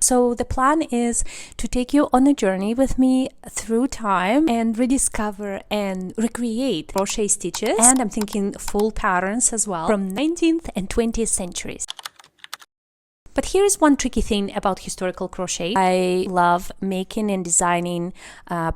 So the plan is to take you on a journey with me through time and rediscover and recreate crochet stitches, and I'm thinking full patterns as well from 19th and 20th centuries. But here's one tricky thing about historical crochet. I love making and designing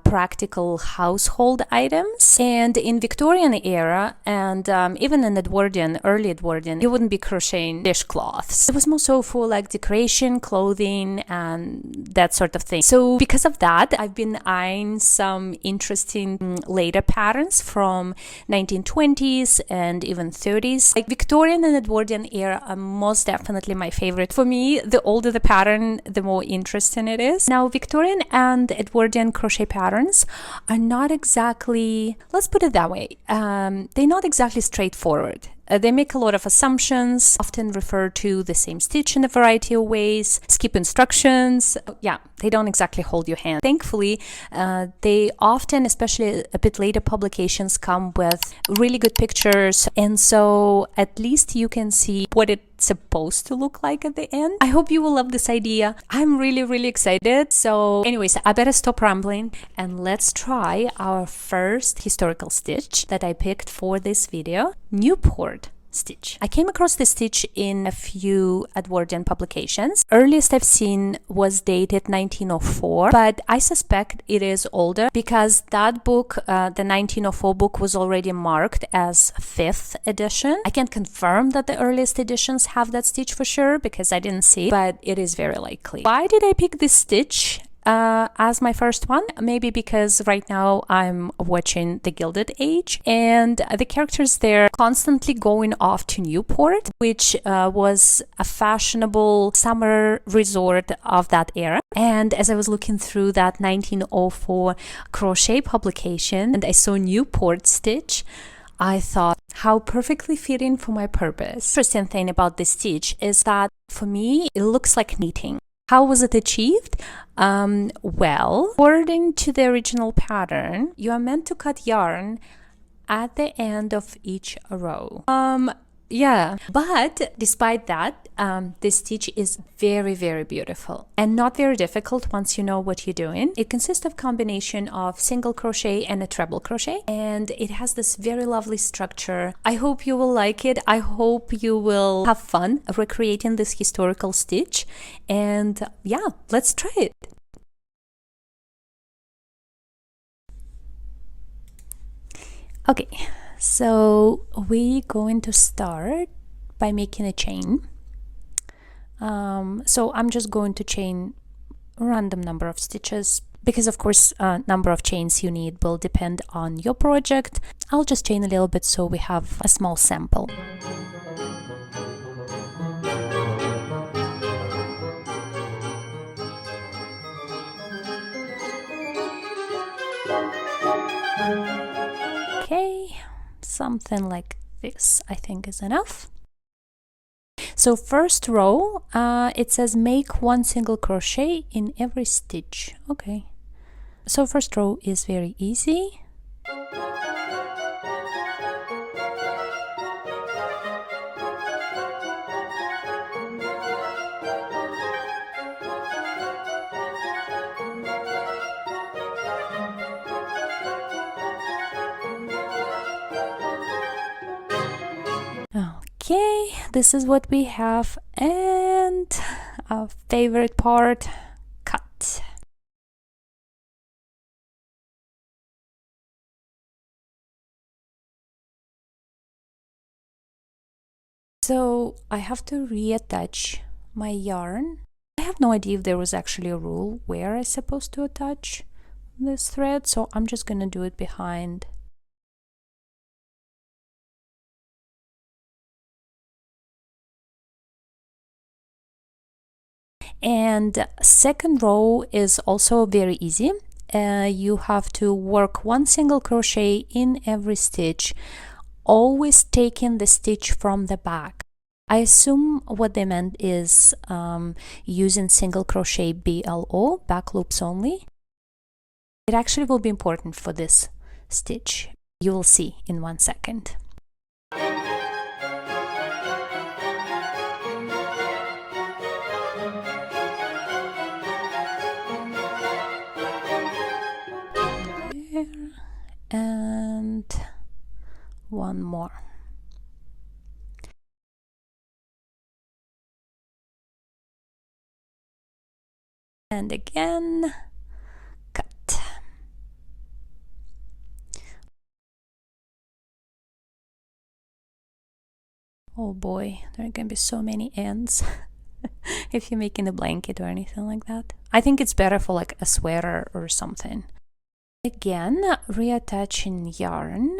practical household items. And in Victorian era and even in Edwardian, early Edwardian, you wouldn't be crocheting dishcloths. It was more so for like decoration, clothing, and that sort of thing. So because of that, I've been eyeing some interesting later patterns from 1920s and even 30s. Like Victorian and Edwardian era are most definitely my favorite. For me, the older the pattern, the more interesting it is. Now, Victorian and Edwardian crochet patterns are not exactly, let's put it that way, they're not exactly straightforward. They make a lot of assumptions, often refer to the same stitch in a variety of ways, skip instructions. Yeah, they don't exactly hold your hand. Thankfully, they often, especially a bit later publications, come with really good pictures. And so at least you can see what it's supposed to look like at the end. I hope you will love this idea. I'm really excited. So anyways, I better stop rambling and let's try our first historical stitch that I picked for this video, Newport stitch. I came across this stitch in a few Edwardian publications. Earliest I've seen was dated 1904, but I suspect it is older because that book, the 1904 book, was already marked as 5th edition. I can't confirm that the earliest editions have that stitch for sure because I didn't see it, but it is very likely. Why did I pick this stitch as my first one? Maybe because right now I'm watching the Gilded Age and the characters there constantly going off to Newport, which was a fashionable summer resort of that era. And as I was looking through that 1904 crochet publication and I saw Newport stitch, I thought, how perfectly fitting for my purpose. Interesting thing about this stitch is that for me it looks like knitting. How was it achieved? Well, according to the original pattern, you are meant to cut yarn at the end of each row. Yeah, but despite that, this stitch is very beautiful and not very difficult once you know what you're doing. It consists of a combination of single crochet and a treble crochet, and it has this very lovely structure. I hope you will like it. I hope you will have fun recreating this historical stitch, and yeah, let's try it. Okay. So we're going to start by making a chain. So I'm just going to chain a random number of stitches because of course number of chains you need will depend on your project. I'll just chain a little bit so we have a small sample. Okay. Something like this I think is enough. So first row, it says make 1 single crochet in every stitch. Okay, so first row is very easy. Okay, this is what we have, and our favorite part, cut. So I have to reattach my yarn. I have no idea if there was actually a rule where I'm supposed to attach this thread, so I'm just gonna do it behind. And second row is also very easy. You have to work 1 single crochet in every stitch, always taking the stitch from the back. I assume what they meant is using single crochet BLO, back loops only. It actually will be important for this stitch. You will see in 1 second. one more. And again, cut. Oh boy, there are gonna be so many ends if you're making a blanket or anything like that. I think it's better for like a sweater or something. Again, reattaching yarn.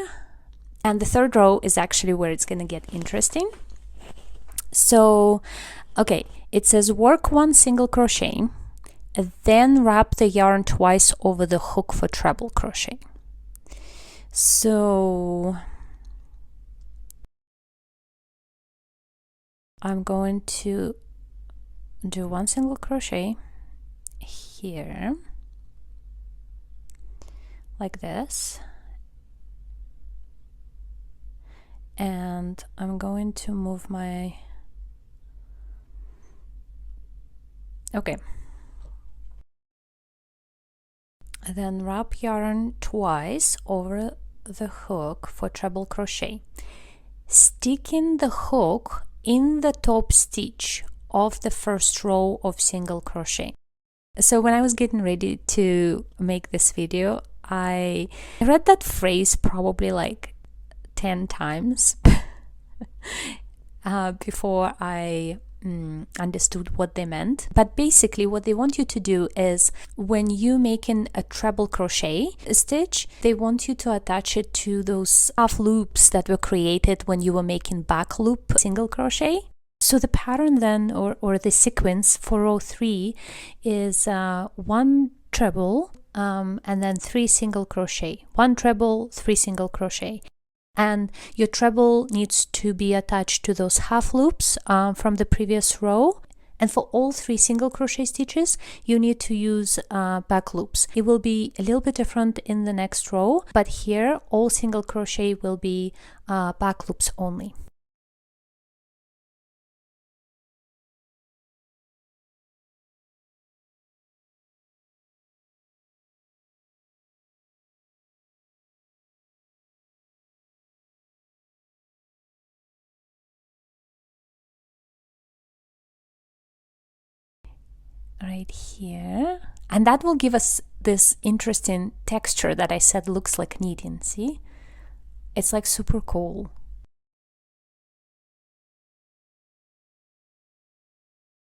And the third row is actually where it's gonna get interesting. So, okay, it says work 1 single crochet, then wrap the yarn twice over the hook for treble crochet. So I'm going to do 1 single crochet here, like this, and I'm going to move my, okay, then wrap yarn twice over the hook for treble crochet, sticking the hook in the top stitch of the first row of single crochet. So when I was getting ready to make this video, I read that phrase probably like 10 times before I understood what they meant. But basically what they want you to do is when you're making a treble crochet stitch, they want you to attach it to those half loops that were created when you were making back loop single crochet. So the pattern then, or the sequence for row 3 is 1 treble and then 3 single crochet, 1 treble, 3 single crochet. And your treble needs to be attached to those half loops from the previous row. And for all 3 single crochet stitches, you need to use back loops. It will be a little bit different in the next row, but here all single crochet will be back loops only. Right here, and that will give us this interesting texture that I said looks like knitting. See, it's like super cool.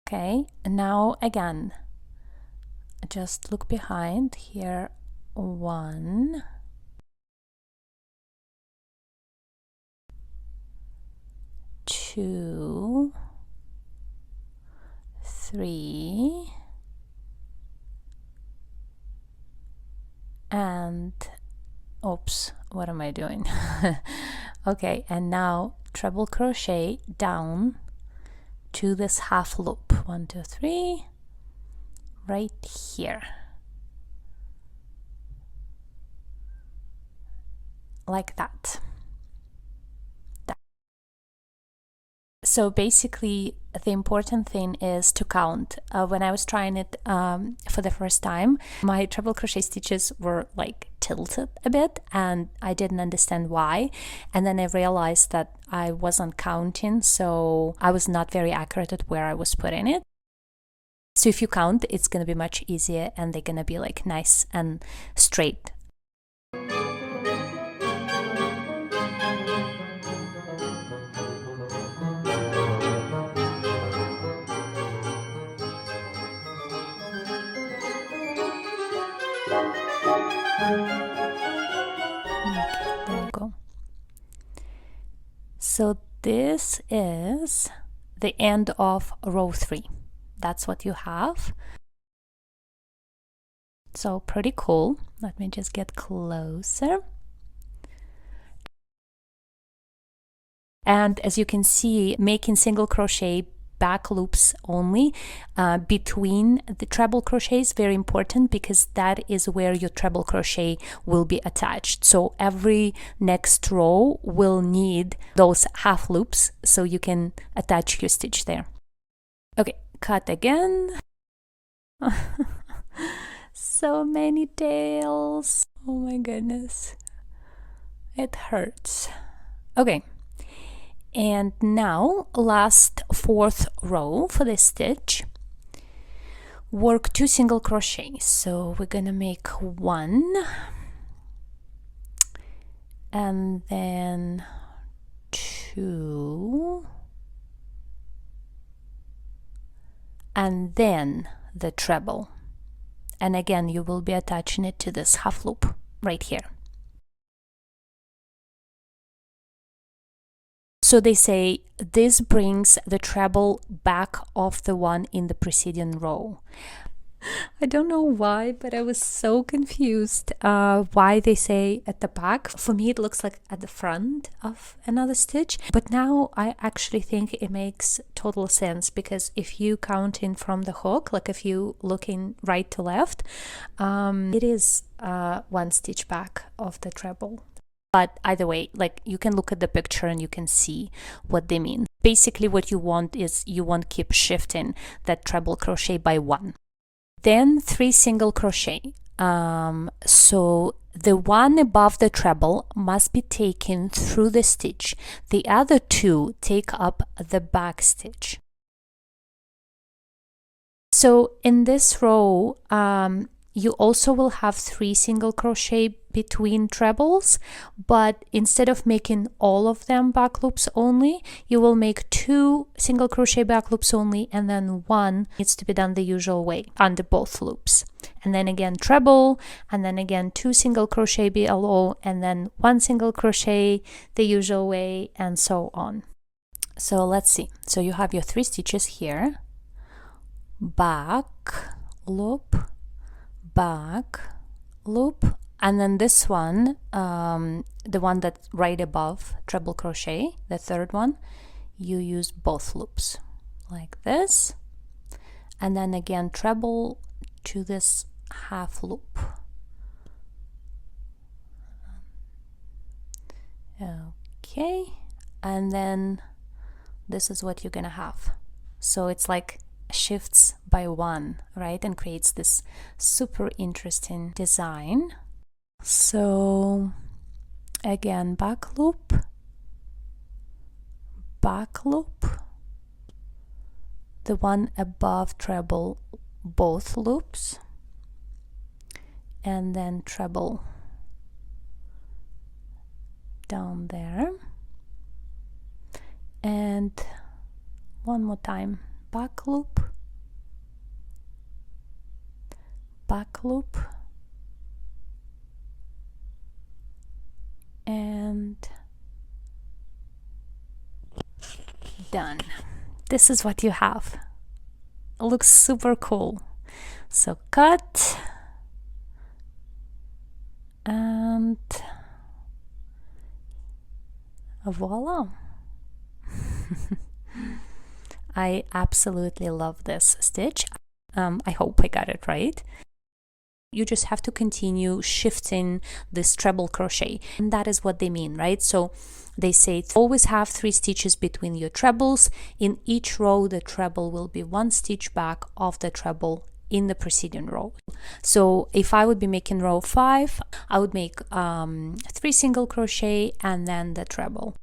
Okay, and now again, just look behind here. 1, 2, 3, and oops, what am I doing? Okay, and now treble crochet down to this half loop. 1, 2, 3, right here, like that. So basically the important thing is to count. When I was trying it for the first time, my treble crochet stitches were like tilted a bit and I didn't understand why, and then I realized that I wasn't counting, so I was not very accurate at where I was putting it. So if you count, it's gonna be much easier and they're gonna be like nice and straight. Okay, there you go. So this is the end of row 3. That's what you have. So pretty cool. Let me just get closer. And as you can see, making single crochet back loops only between the treble crochet is very important, because that is where your treble crochet will be attached. So every next row will need those half loops so you can attach your stitch there. Okay, cut again. So many tails. Oh my goodness, it hurts. Okay, and now last 4th row for this stitch, work 2 single crochets. So we're gonna make 1 and then 2 and then the treble, and again you will be attaching it to this half loop right here. So they say this brings the treble back of the one in the preceding row. I don't know why, but I was so confused why they say at the back. For me it looks like at the front of another stitch, but now I actually think it makes total sense, because if you count in from the hook, like if you looking right to left, it is 1 stitch back of the treble. But either way, like you can look at the picture and you can see what they mean. Basically what you want is you want to keep shifting that treble crochet by 1. Then 3 single crochet. So the one above the treble must be taken through the stitch. The other 2 take up the back stitch. So in this row, you also will have 3 single crochet between trebles, but instead of making all of them back loops only, you will make 2 single crochet back loops only, and then 1 needs to be done the usual way under both loops, and then again treble, and then again 2 single crochet below, and then 1 single crochet the usual way, and so on. So let's see. So you have your 3 stitches here, back loop, back loop, and then this one, the one that's right above treble crochet, the 3rd one, you use both loops like this, and then again treble to this half loop. Okay, and then this is what you're gonna have. So it's like shifts by 1, right, and creates this super interesting design. So again, back loop, the one above treble, both loops, and then treble down there, and one more time, back loop, and done. This is what you have. It looks super cool. So cut, and voila. I absolutely love this stitch. I hope I got it right. You just have to continue shifting this treble crochet, and that is what they mean, right? So they say always have 3 stitches between your trebles. In each row the treble will be 1 stitch back of the treble in the preceding row. So if I would be making row 5, I would make 3 single crochet and then the treble.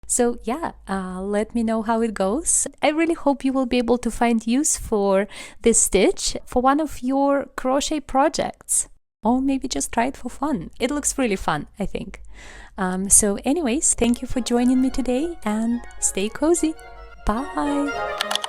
So yeah, let me know how it goes. I really hope you will be able to find use for this stitch for one of your crochet projects, or maybe just try it for fun. It looks really fun, I think. So anyways, thank you for joining me today, and stay cozy. Bye!